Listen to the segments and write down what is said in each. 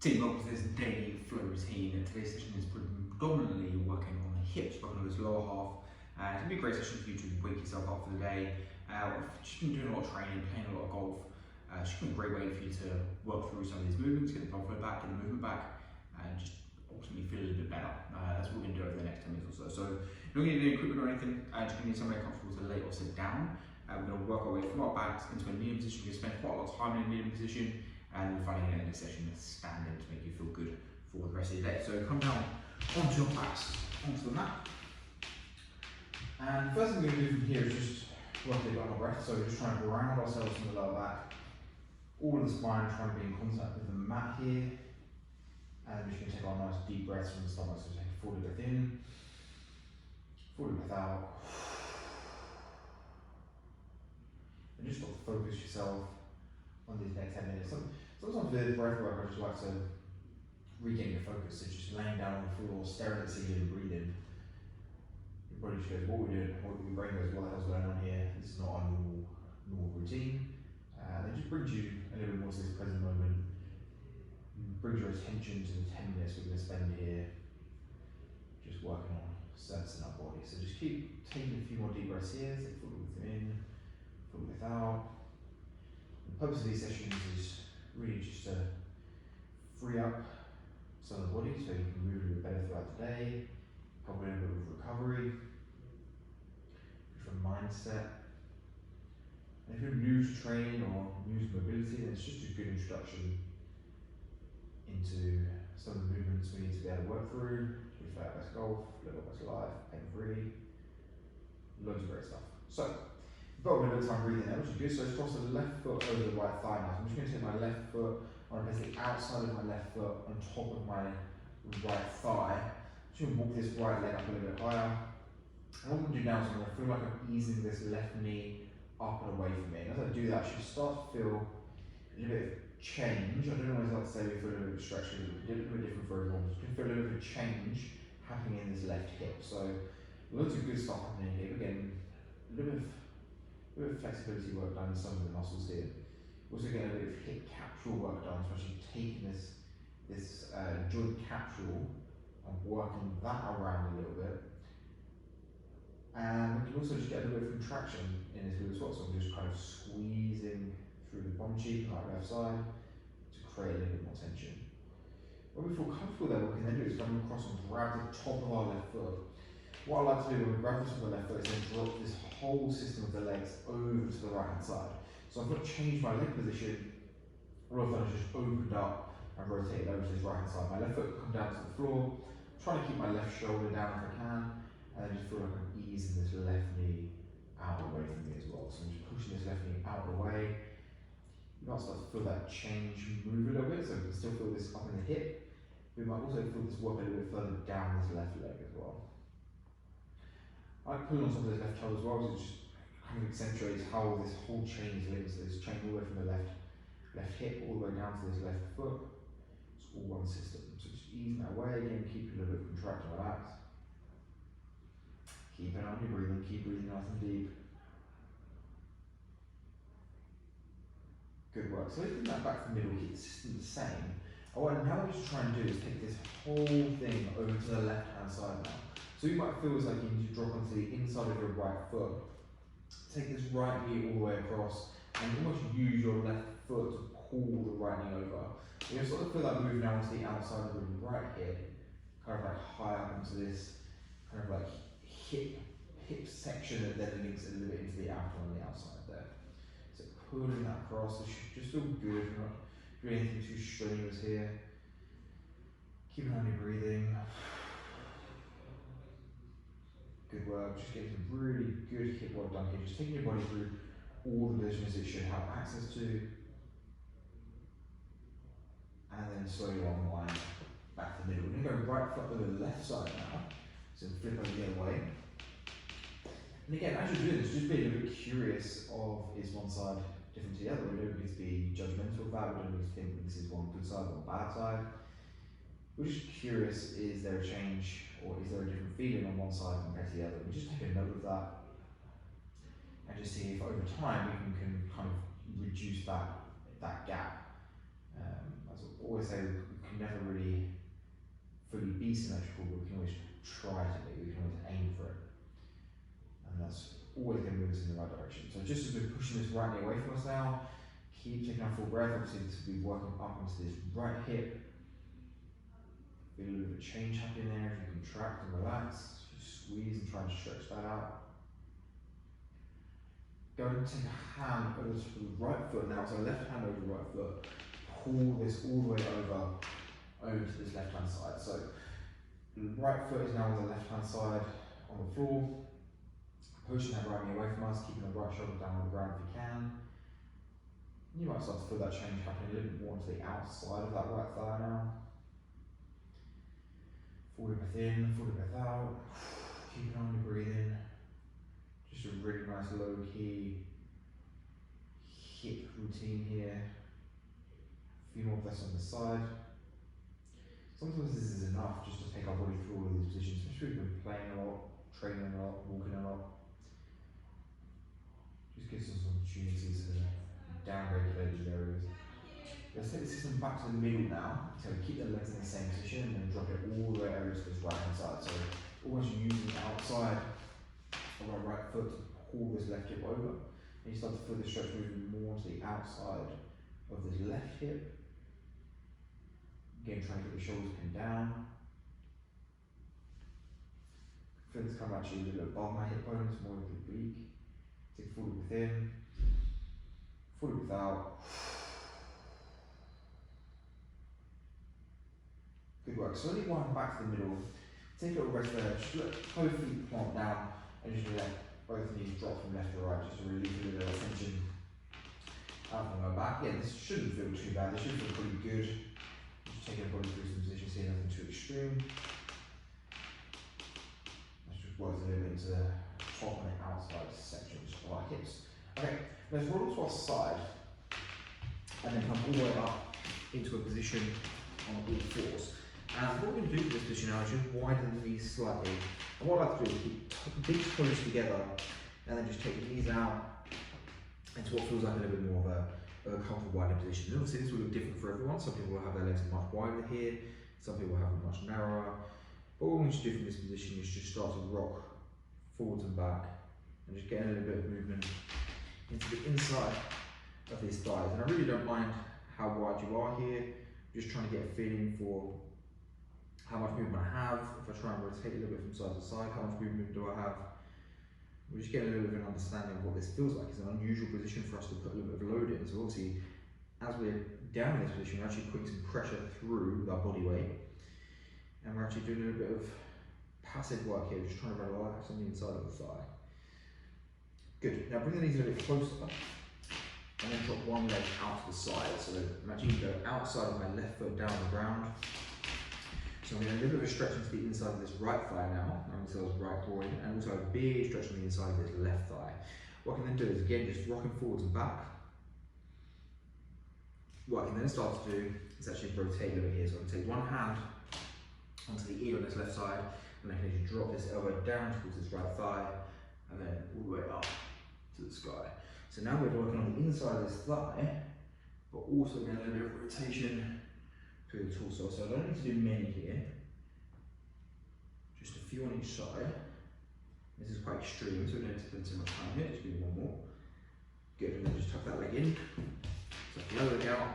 TPI Golf Stretch daily flow routine. Today's session is predominantly working on the hips, working on this lower half. It's going to be a great session for you to wake yourself up for the day. I've just been doing a lot of training, playing a lot of golf. It's just been a great way for you to work through some of these movements, get the blood flow back, get the movement back, and just ultimately feel a little bit better. That's what we're going to do over the next 10 minutes or so. So you're not going to need any equipment or anything, just going to need somewhere comfortable to lay or sit down. We're going to work our way from our backs into a kneeling position. We're going to spend quite a lot of time in a kneeling position, and then finally end the session with standing to make you feel good for the rest of your day. So come down onto your backs, onto the mat. And the first thing we're going to do from here is just work a bit on our breath. So we're just trying to ground ourselves from the lower back, all of the spine trying to be in contact with the mat here. And we're just going to take our nice deep breaths from the stomach. So take a full breath in, full breath out. And just got to focus yourself on these next 10 minutes. Sometimes with breath work, I just like to regain your focus. So just laying down on the floor, staring at the ceiling, breathing. Your body just goes, what we're doing, your brain goes, what the hell's going on here? This is not a normal routine. And it just brings you a little bit more to this present moment. Brings your attention to the 10 minutes we're going to spend here, just working on sensing our body. So just keep taking a few more deep breaths here, take full breath in, full breath out. The purpose of these sessions is really just to free up some of the body so you can move a little bit better throughout the day, help with a little bit of recovery, different mindset. And if you're new to training or new to mobility, then it's just a good introduction into some of the movements we need to be able to work through. We flat best golf, little best life, pain free, loads of great stuff. So, we've got a bit of time breathing there, which is good. So let's cross the left foot over the right thigh now. So I'm just going to take my left foot, I want to place the outside of my left foot on top of my right thigh. Just going to walk this right leg up a little bit higher. And what I'm going to do now is I'm going to feel like I'm easing this left knee up and away from me. And as I do that, I should start to feel a little bit of change. I don't always like to say we feel a little bit of stretch, because it's a little bit different for everyone. Just can feel a little bit of change happening in this left hip. So loads of good stuff happening here. Again, a little bit of flexibility work done in some of the muscles here. Also getting a bit of hip capsule work done, so actually taking this joint capsule and working that around a little bit. And we can also just get a little bit of contraction in this glute as well. So I'm just kind of squeezing through the bum cheek on our left side to create a little bit more tension. When we feel comfortable there, what we can then do is come across and grab the top of our left foot. What I like to do when we grab the top of the left foot is then drop this whole system of the legs over to the right hand side. So I've not changed my leg position, all I've done is just opened up and rotated over to this right hand side. My left foot come down to the floor, I'm trying to keep my left shoulder down if I can, and then just feel like I'm easing this left knee out away from me as well. So I'm just pushing this left knee out of the way. You might start to feel that change move a little bit, so we can still feel this up in the hip. We might also feel this work a little bit further down this left leg as well. I like pulling on top of this left toe as well, because it just kind of accentuates how this whole chain is linked. So this chain all the way from the left hip all the way down to this left foot. It's all one system. So just easing that away, again, keep a little bit contracted, relaxed. Keep an eye on your breathing, keep breathing nice and deep. Good work. So let's bring that back to the middle, keep the system the same. Now what we're just trying to do is take this whole thing over to the left hand side now. So you might feel as like you need to drop onto the inside of your right foot. Take this right knee all the way across and almost use your left foot to pull the right knee over. You'll sort of feel that move now onto the outside of the right hip, kind of like high up into this kind of like hip section that then links a little bit into the abdomen on the outside there. So pulling that across, it should just feel good. We're not doing anything too strenuous here. Keep an eye on your breathing. Good work, just getting some really good hip work done here. Just taking your body through all the positions it should have access to. And then slowly unwind back to the middle. We're going to go right foot over the left side now. So flip over the other way. And again, as you're doing this, just be a little bit curious of, is one side different to the other? We don't need to be judgmental of that. We don't need to think this is one good side or one bad side. We're just curious, is there a change or is there a different feeling on one side compared to the other? We just take a note of that and just see if over time we can kind of reduce that gap. As I always say, we can can never really fully be symmetrical, but we can always try to be, we can always aim for it. And that's always going to move us in the right direction. So just as we're pushing this right knee away from us now, keep taking our full breath, obviously to be working up into this right hip. Feel a little bit of change happening there. If you contract and relax, just squeeze and try and stretch that out. Go and take a hand over to the right foot now, so left hand over the right foot. Pull this all the way over to this left hand side. So the right foot is now on the left hand side on the floor. Pushing that right knee away from us, keeping the right shoulder down on the ground if you can. You might start to feel that change happening a little bit more to the outside of that right thigh now. Fully breath in, fully breath out. Keep on your breathing. Just a really nice low key hip routine here. A few more breaths on the side. Sometimes this is enough just to take our body through all of these positions, especially if we've been playing a lot, training a lot, walking a lot. Just gives us an opportunity to down-regulate these areas. Let's take the system back to the middle now. So keep the legs in the same position and then drop it all the way over to this right hand side. So almost using the outside of our right foot to pull this left hip over. And you start to feel the stretch moving more to the outside of this left hip. Again, trying to get the shoulders pinned down. Feel this come actually a little bit above my hip bones, more of the oblique. Take full breath in, full breath out. Good work. So only one back to the middle. Take a little rest there. Just let both feet plant down and just let both knees drop from left to right, just to release a little tension out from my back. Yeah, this shouldn't feel too bad. This should feel pretty good. Just taking the body through some positions here, nothing too extreme. Let's just work a little bit into the top and the outside sections of our hips. Okay, let's roll to our side and then come all the way up into a position on all fours. And what we're going to do for this position now is just widen the knees slightly. And what I like to do is keep big toes together and then just take the knees out into what feels like a little bit more of a comfortable wider position. And obviously this will look different for everyone. Some people will have their legs much wider here, some people will have them much narrower. But what we want to do from this position is just start to rock forwards and back and just get a little bit of movement into the inside of these thighs. And I really don't mind how wide you are here, just trying to get a feeling for how much movement I have. If I try and rotate a little bit from side to side, how much movement do I have? We're just getting a little bit of an understanding of what this feels like. It's an unusual position for us to put a little bit of load in. So obviously, as we're down in this position, we're actually putting some pressure through our body weight. And we're actually doing a little bit of passive work here, just trying to relax on the inside of the thigh. Good. Now bring the knees a little bit closer and then drop one leg out to the side. So imagine you go outside of my left foot down the ground. So I'm getting a little bit of a stretch into the inside of this right thigh now, into this right groin, and also a big stretch on the inside of this left thigh. What I can then do is again just rocking forwards and back. What I can then start to do is actually rotate a little bit here. So I can take one hand onto the ear on this left side, and I can just drop this elbow down towards this right thigh, and then all the way up to the sky. So now we're working on the inside of this thigh, but also getting a little bit of rotation through the torso. So I don't need to do many here, just a few on each side. This is quite extreme, so we don't have to spend too much time here. Just do one more. Good, and then just tuck that leg in. So the other leg out,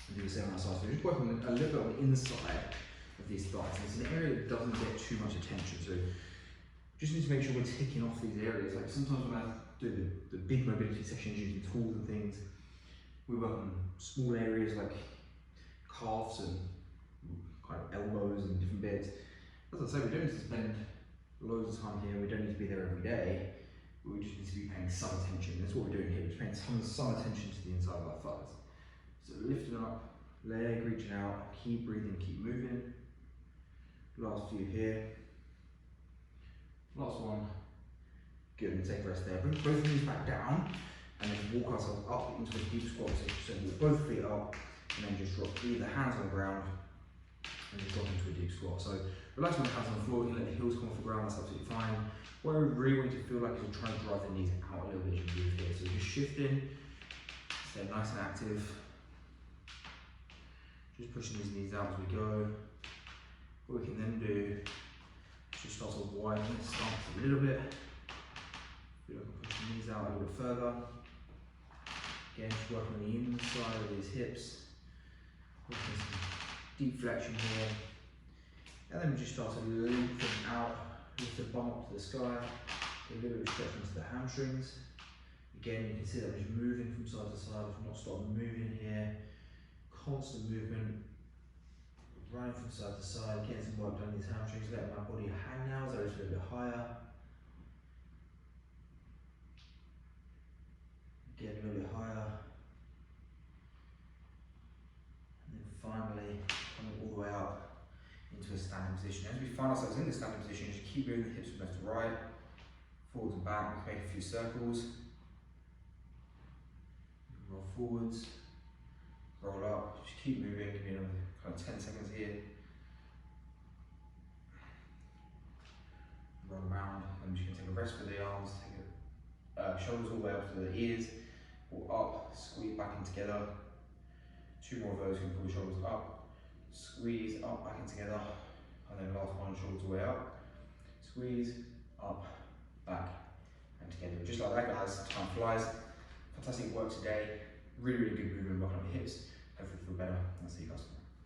and do the same on the side. So we're just working a little bit on the inside of these thighs. And it's an area that doesn't get too much attention. So just need to make sure we're ticking off these areas. Like sometimes when I do the big mobility sessions using tools and things, we work on small areas like calves and kind of elbows and different bits. As I say, we don't need to spend loads of time here, we don't need to be there every day, but we just need to be paying some attention. That's what we're doing here, we're just paying some attention to the inside of our thighs. So lifting up, leg reaching out, keep breathing, keep moving. Last few here. Last one. Good, and take a rest there. Bring both knees back down, and then walk ourselves up into a deep squat. So walk both feet up, and then just drop either hands on the ground and just drop into a deep squat. So relax with the hands on the floor, you can let the heels come off the ground, that's absolutely fine. What I really want you to feel like is you're trying to drive the knees out a little bit as you move here. So just shifting, stay nice and active. Just pushing these knees out as we go. What we can then do is just start to widen the stance a little bit. Feel like I'm pushing the knees out a little bit further. Again, just working on the inside of these hips. Working some deep flexion here. And then we just start to lengthen out, lift the bum up to the sky. Get a little bit of stretch into the hamstrings. Again, you can see that I'm just moving from side to side, not stopping moving here. Constant movement, running from side to side, getting some work done in these hamstrings, letting my body hang now as I lift a little bit higher. Again, a little bit higher. And then finally, coming all the way up into a standing position. As we find ourselves in the standing position, just keep moving the hips from left to right, forwards and back. We can make a few circles. Roll forwards, roll up, just keep moving, give me another kind of 10 seconds here. Roll around, and you can take a rest with the arms, take it, shoulders all the way up to the ears, or up, squeeze back in together. 2 more of those, you can pull the shoulders up, squeeze, up, back in together, and then last one, shoulders all the way up, squeeze, up, back, and together. Just like that, guys, time flies. Fantastic work today. Really, really good movement, working on the hips. Hopefully feel better. I'll see you guys.